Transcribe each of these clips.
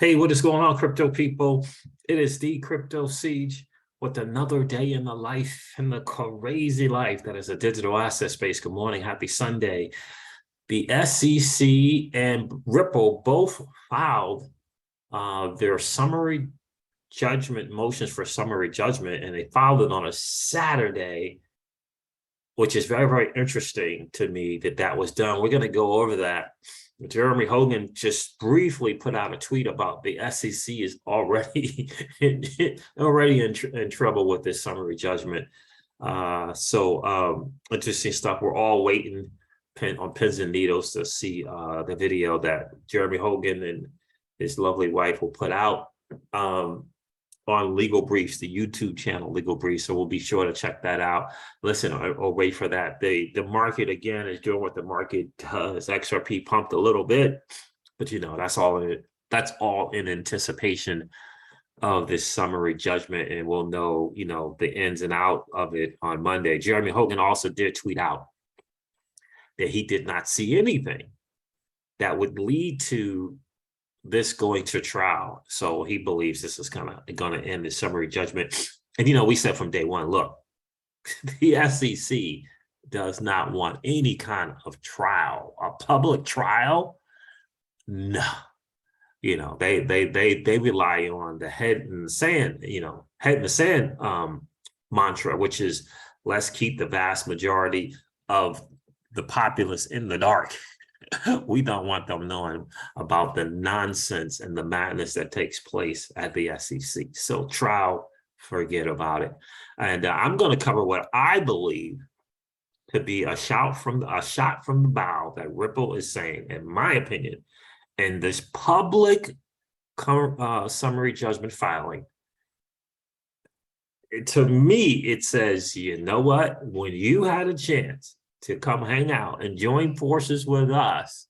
Hey, what is going on, crypto people? It is the Crypto Siege with another day in the life, in the crazy life that is a digital asset space. Good morning, happy Sunday. The SEC and Ripple both filed their summary judgment motions for summary judgment, and they filed it on a Saturday, which is very, very interesting to me that was done. We're going to go over that. Jeremy Hogan just briefly put out a tweet about the SEC is already in trouble with this summary judgment. Interesting stuff. We're all waiting on pins and needles to see the video that Jeremy Hogan and his lovely wife will put out on Legal Briefs, the YouTube channel Legal Briefs. So we'll be sure to check that out. Listen, I'll wait for that. The market again is doing what the market does. XRP pumped a little bit, but that's all in anticipation of this summary judgment, and we'll know the ins and out of it on Monday. Jeremy Hogan also did tweet out that he did not see anything that would lead to this going to trial. So he believes this is kind of going to end the summary judgment. And, we said from day one, look, the SEC does not want any kind of trial, a public trial. No, they rely on the head in the sand, mantra, which is let's keep the vast majority of the populace in the dark. We don't want them knowing about the nonsense and the madness that takes place at the SEC. So trial, forget about it. And I'm going to cover what I believe to be a shot from the bow that Ripple is saying, in my opinion, in this public summary judgment filing. To me, it says, you know what? When you had a chance to come hang out and join forces with us,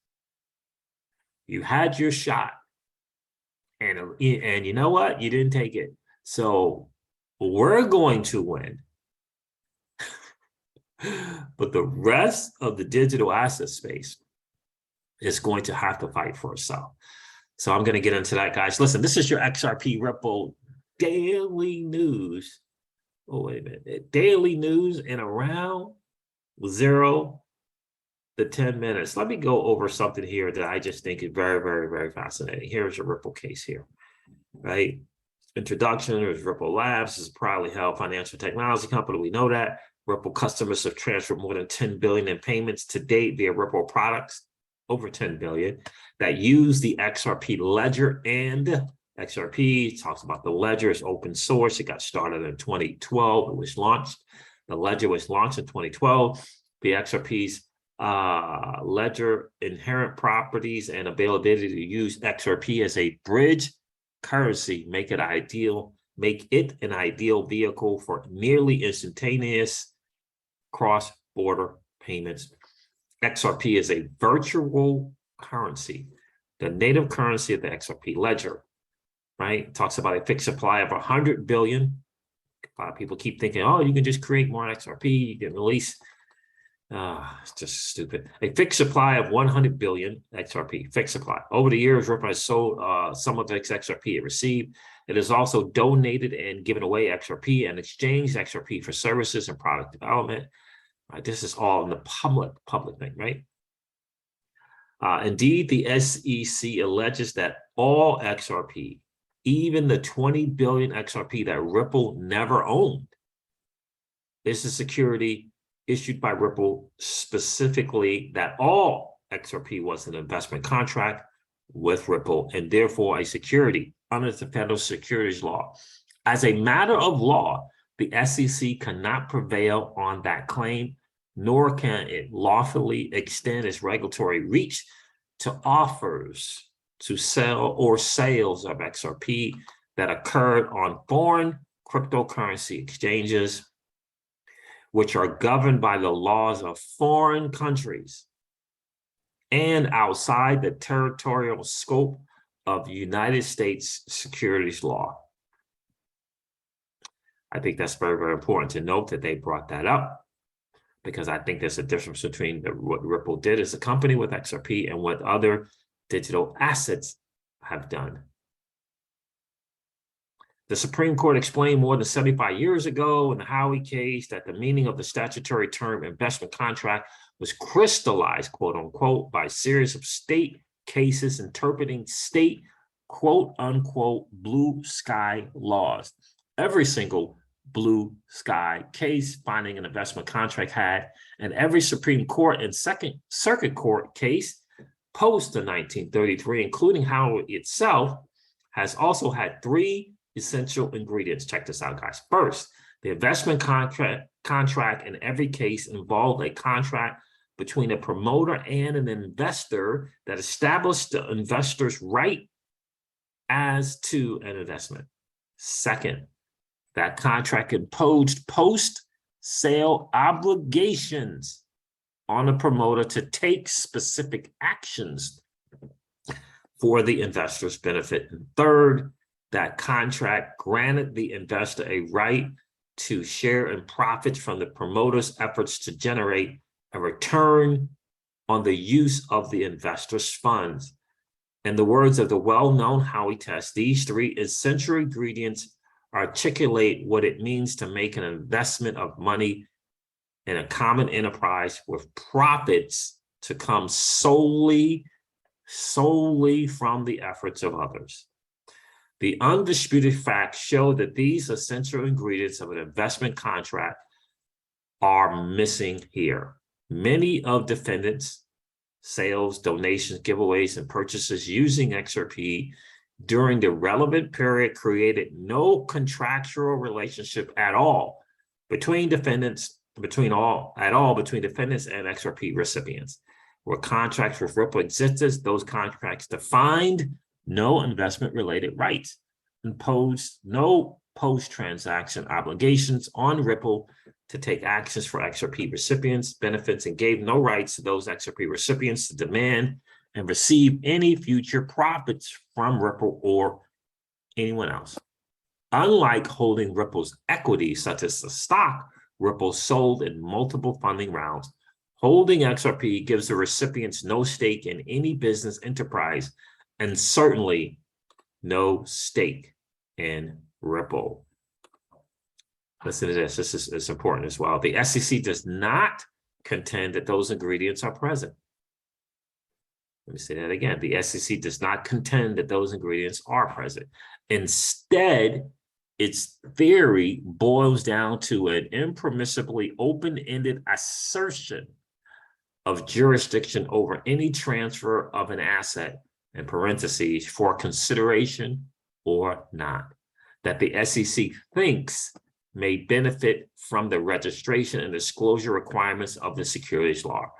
you had your shot, and you know what? You didn't take it. So we're going to win. But the rest of the digital asset space is going to have to fight for itself. So I'm going to get into that, guys. Listen, this is your XRP Ripple daily news. Oh, wait a minute. Daily news in around 0 to 10 minutes. Let me go over something here that I just think is very, very, very fascinating. Here's a Ripple case here, right? Introduction, there's Ripple Labs. This is a proudly held financial technology company. We know that. Ripple customers have transferred more than 10 billion in payments to date via Ripple products, over 10 billion, that use the XRP ledger. And XRP talks about the ledger is open source. It got started in 2012. It was launched. The ledger was launched in 2012. The XRP's ledger inherent properties and availability to use XRP as a bridge currency make it an ideal vehicle for nearly instantaneous cross-border payments. XRP is a virtual currency, the native currency of the XRP ledger, right? It talks about a fixed supply of 100 billion. A lot of people keep thinking, oh, you can just create more XRP, you can release. It's just stupid. A fixed supply of 100 billion XRP, fixed supply. Over the years, Ripple has sold some of its XRP it received. It has also donated and given away XRP and exchanged XRP for services and product development. Right, this is all in the public thing, right? Indeed, the SEC alleges that all XRP, even the 20 billion XRP that Ripple never owned, is a security issued by Ripple, specifically that all XRP was an investment contract with Ripple and therefore a security under the federal securities law. As a matter of law, the SEC cannot prevail on that claim, nor can it lawfully extend its regulatory reach to offers to sell or sales of XRP that occurred on foreign cryptocurrency exchanges, which are governed by the laws of foreign countries and outside the territorial scope of United States securities law. I think that's very, very important to note that they brought that up, because I think there's a difference between what Ripple did as a company with XRP and what other digital assets have done. The Supreme Court explained more than 75 years ago in the Howey case that the meaning of the statutory term investment contract was crystallized, quote unquote, by a series of state cases interpreting state, quote unquote, blue sky laws. Every single blue sky case finding an investment contract had, and every Supreme Court and Second Circuit Court case post the 1933, including Howey itself, has also had three essential ingredients. Check this out, guys. First, the investment contract in every case involved a contract between a promoter and an investor that established the investor's right as to an investment. Second, that contract imposed post-sale obligations on the promoter to take specific actions for the investor's benefit. And third, that contract granted the investor a right to share in profits from the promoter's efforts to generate a return on the use of the investor's funds. In the words of the well-known Howey test, these three essential ingredients articulate what it means to make an investment of money in a common enterprise with profits to come solely from the efforts of others. The undisputed facts show that these essential ingredients of an investment contract are missing here. Many of defendants' sales, donations, giveaways, and purchases using XRP during the relevant period created no contractual relationship at all between defendants and XRP recipients. Where contracts with Ripple existed, those contracts defined no investment-related rights, imposed no post-transaction obligations on Ripple to take actions for XRP recipients' benefits, and gave no rights to those XRP recipients to demand and receive any future profits from Ripple or anyone else. Unlike holding Ripple's equity, such as the stock Ripple sold in multiple funding rounds, holding XRP gives the recipients no stake in any business enterprise, and certainly no stake in Ripple. Listen to this. This is important as well. The SEC does not contend that those ingredients are present. Let me say that again. The SEC does not contend that those ingredients are present. Instead, its theory boils down to an impermissibly open-ended assertion of jurisdiction over any transfer of an asset, in parentheses, for consideration or not, that the SEC thinks may benefit from the registration and disclosure requirements of the securities law.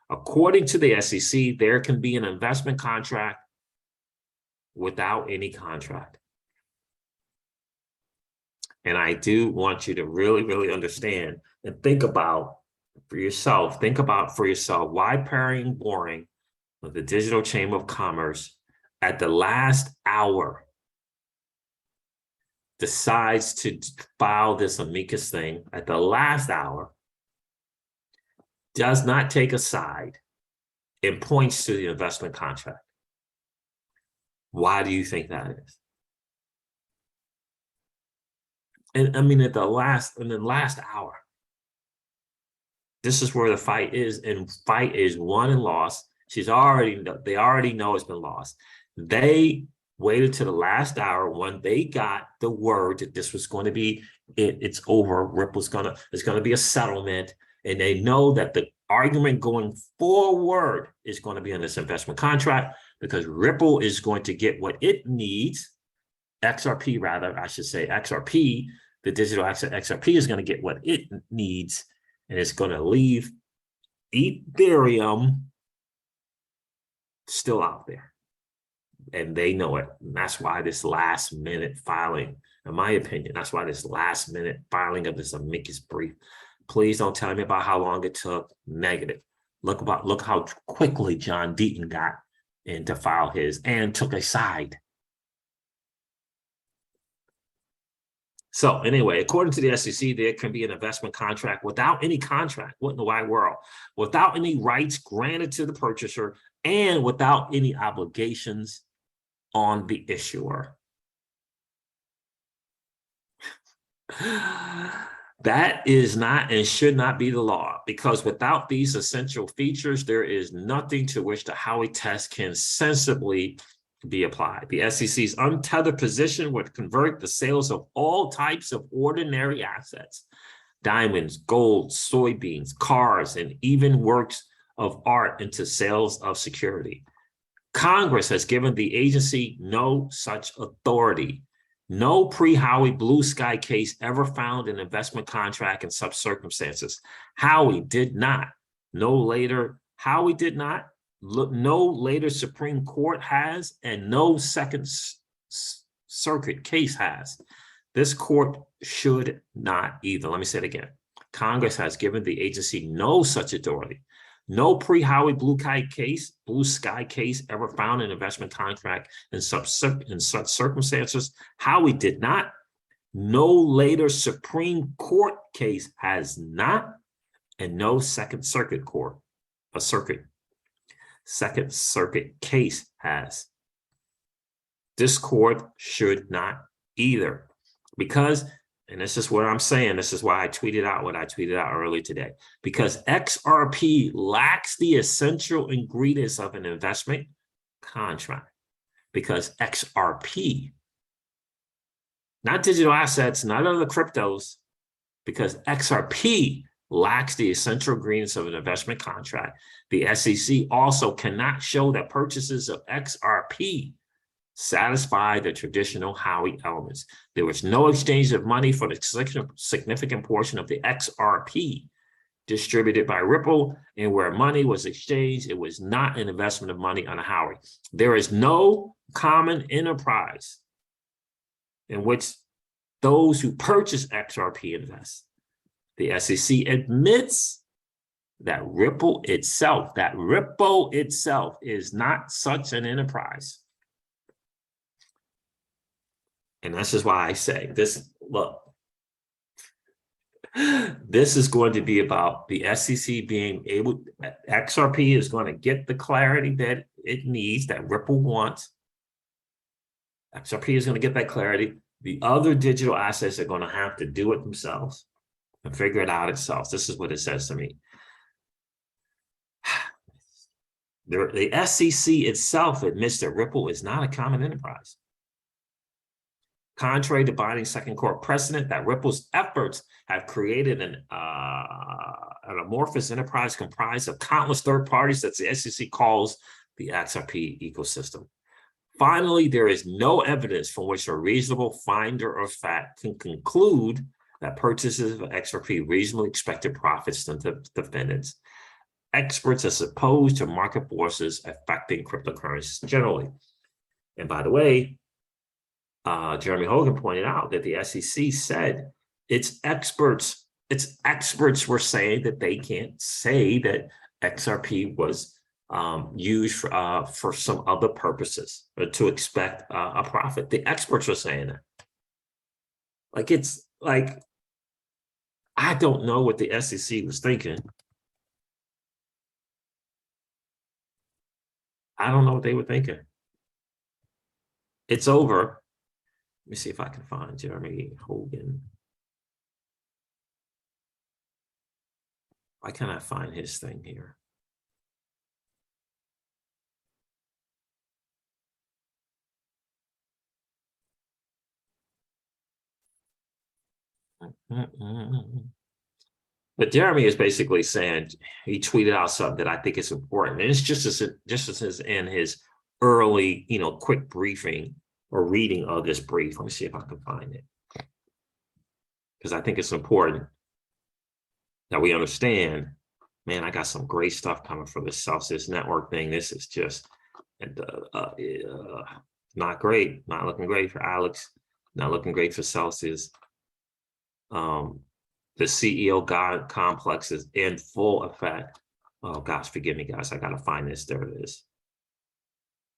According to the SEC, there can be an investment contract without any contract. And I do want you to really, really understand and think about for yourself, why Perry and Boring of the Digital Chamber of Commerce at the last hour decides to file this amicus thing at the last hour, does not take a side, and points to the investment contract. Why do you think that is? And I mean, in the last hour, this is where the fight is, and fight is won and lost. They already know it's been lost. They waited to the last hour when they got the word that this was going to be it. It's over. Ripple's it's going to be a settlement, and they know that the argument going forward is going to be on this investment contract because Ripple is going to get what it needs. XRP, rather, I should say XRP, the digital asset XRP is going to get what it needs, and it's going to leave Ethereum still out there. And they know it. And that's why this last minute filing, in my opinion, that's why this last minute filing of this amicus brief. Please don't tell me about how long it took. Negative. Look how quickly John Deaton got in to file his and took a side. So anyway, according to the SEC, there can be an investment contract without any contract. What in the wide world? Without any rights granted to the purchaser and without any obligations on the issuer. That is not and should not be the law, because without these essential features, there is nothing to which the Howey test can sensibly be applied. The SEC's untethered position would convert the sales of all types of ordinary assets, diamonds, gold, soybeans, cars, and even works of art, into sales of security. Congress has given the agency no such authority. No pre-Howey blue sky case ever found an investment contract in such circumstances. Howey did not. No later Supreme Court has, and no Second Circuit case has. This court should not either. Let me say it again. Congress has given the agency no such authority. No pre-Howey blue sky case ever found an investment contract in such circumstances. Howey did not. No later Supreme Court case has not, and no Second Circuit case has. This court should not either, because, and this is what I'm saying, this is why I tweeted out what I tweeted out earlier today, because XRP lacks the essential ingredients of an investment contract. Because XRP, not digital assets, not other cryptos, because XRP lacks the essential ingredients of an investment contract. The SEC also cannot show that purchases of XRP satisfy the traditional Howey elements. There was no exchange of money for the significant portion of the XRP distributed by Ripple, and where money was exchanged, it was not an investment of money on a Howey. There is no common enterprise in which those who purchase XRP invest. The SEC admits that Ripple itself is not such an enterprise. And this is why I say this, look, this is going to be about the SEC being able, XRP is going to get the clarity that it needs, that Ripple wants. XRP is going to get that clarity. The other digital assets are going to have to do it themselves and figure it out itself. This is what it says to me. The SEC itself admits that Ripple is not a common enterprise. Contrary to binding second court precedent, that Ripple's efforts have created an amorphous enterprise comprised of countless third parties that the SEC calls the XRP ecosystem. Finally, there is no evidence from which a reasonable finder of fact can conclude that purchases of XRP reasonably expected profits to the defendants, experts, as opposed to market forces affecting cryptocurrencies generally. And by the way, Jeremy Hogan pointed out that the SEC said its experts were saying that they can't say that XRP was used for some other purposes, or to expect a profit. The experts were saying that. Like, it's like, I don't know what the SEC was thinking. I don't know what they were thinking. It's over. Let me see if I can find Jeremy Hogan. Why can't I find his thing here? But Jeremy is basically saying, he tweeted out something that I think is important. And it's just as in his early, quick briefing or reading of this brief. Let me see if I can find it, because I think it's important that we understand, man, I got some great stuff coming from this Celsius network thing. This is just not great, not looking great for Alex, not looking great for Celsius. The CEO God complex is in full effect. Oh gosh, forgive me, guys. I gotta find this. There it is.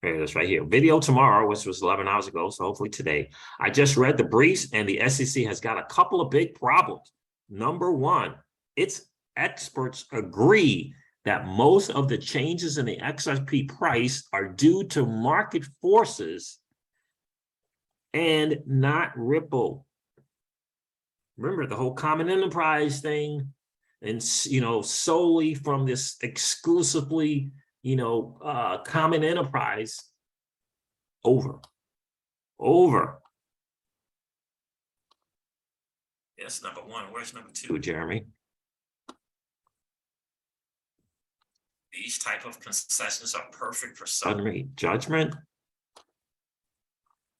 There it is right here. Video tomorrow, which was 11 hours ago, so hopefully today. I just read the briefs, and the SEC has got a couple of big problems. Number one, its experts agree that most of the changes in the XRP price are due to market forces and not Ripple. Remember the whole common enterprise thing, and solely from this exclusively, common enterprise. Over. That's number one. Where's number two, Jeremy? These type of concessions are perfect for summary judgment.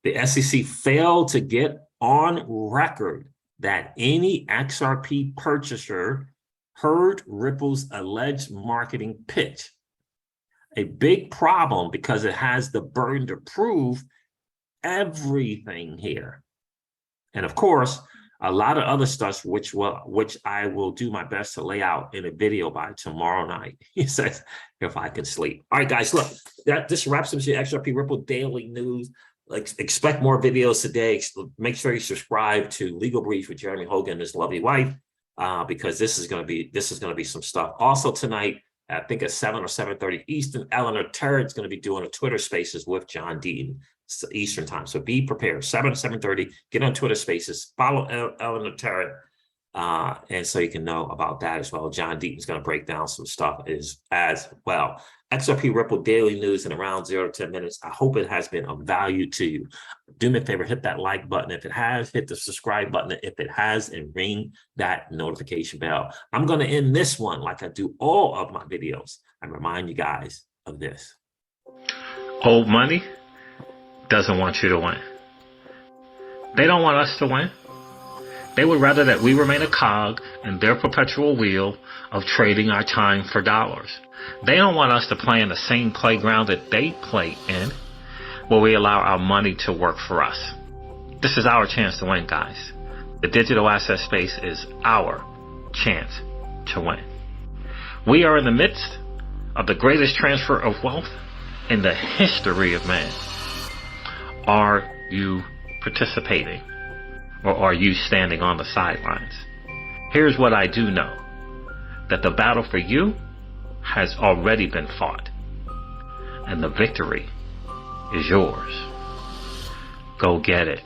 The SEC failed to get on record that any XRP purchaser heard Ripple's alleged marketing pitch. A big problem because it has the burden to prove everything here. And of course, a lot of other stuff, which I will do my best to lay out in a video by tomorrow night. He says, if I can sleep. All right, guys, look, this wraps up your XRP Ripple daily news. Expect more videos today. Make sure you subscribe to Legal Brief with Jeremy Hogan and his lovely wife, because this is going to be some stuff. Also tonight, I think at 7 or 7:30 Eastern, Eleanor Terrett is going to be doing a Twitter Spaces with John Deaton Eastern time. So be prepared. 7 to 7:30. Get on Twitter Spaces. Follow Eleanor Terrett, and so you can know about that as well. John Deaton is going to break down some stuff as well. XRP Ripple daily news in around 0 to 10 minutes. I hope it has been of value to you. Do me a favor, hit that like button if it has, hit the subscribe button if it has, and ring that notification bell. I'm going to end this one like I do all of my videos. I remind you guys of this. Old money doesn't want you to win. They don't want us to win. They would rather that we remain a cog in their perpetual wheel of trading our time for dollars. They don't want us to play in the same playground that they play in, where we allow our money to work for us. This is our chance to win, guys. The digital asset space is our chance to win. We are in the midst of the greatest transfer of wealth in the history of man. Are you participating, or are you standing on the sidelines? Here's what I do know, that the battle for you has already been fought, and the victory is yours. Go get it.